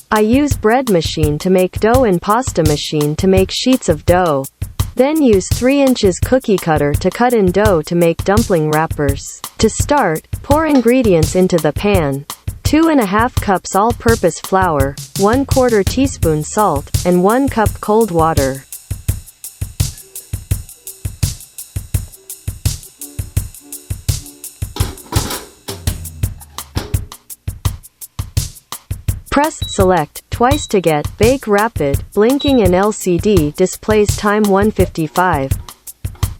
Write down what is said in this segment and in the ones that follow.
I use bread machine to make dough and pasta machine to make sheets of dough. Then use 3 inches cookie cutter to cut in dough to make dumpling wrappers. To start, pour ingredients into the pan. 2½ cups all-purpose flour, 1/4 teaspoon salt, and 1 cup cold water. Press select twice to get bake rapid, blinking and LCD displays time 1:55.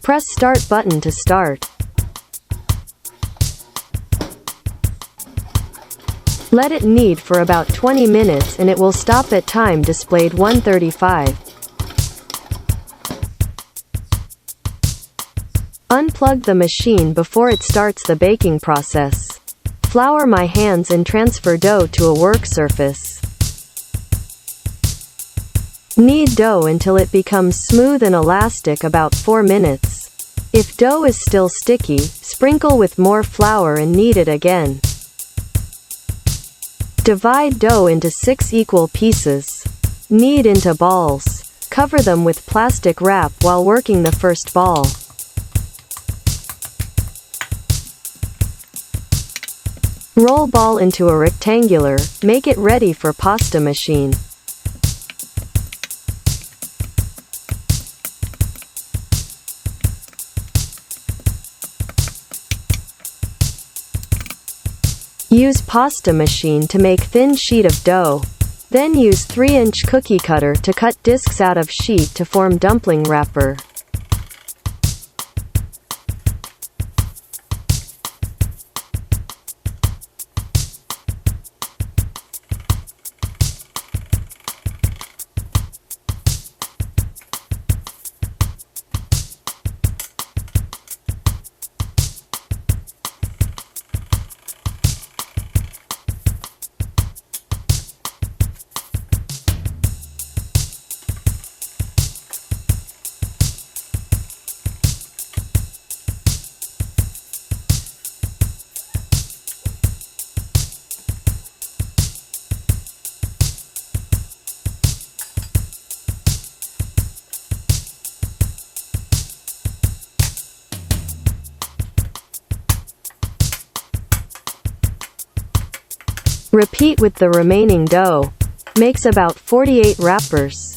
Press start button to start. Let it knead for about 20 minutes and it will stop at time displayed 1:35. Unplug the machine before it starts the baking process. Flour my hands and transfer dough to a work surface. Knead dough until it becomes smooth and elastic about 4 minutes. If dough is still sticky, sprinkle with more flour and knead it again. Divide dough into 6 equal pieces. Knead into balls. Cover them with plastic wrap while working the first ball. Roll ball into a rectangular, make it ready for pasta machine. Use pasta machine to make thin sheet of dough. Then use 3-inch cookie cutter to cut discs out of sheet to form dumpling wrapper. Repeat with the remaining dough. Makes about 48 wrappers.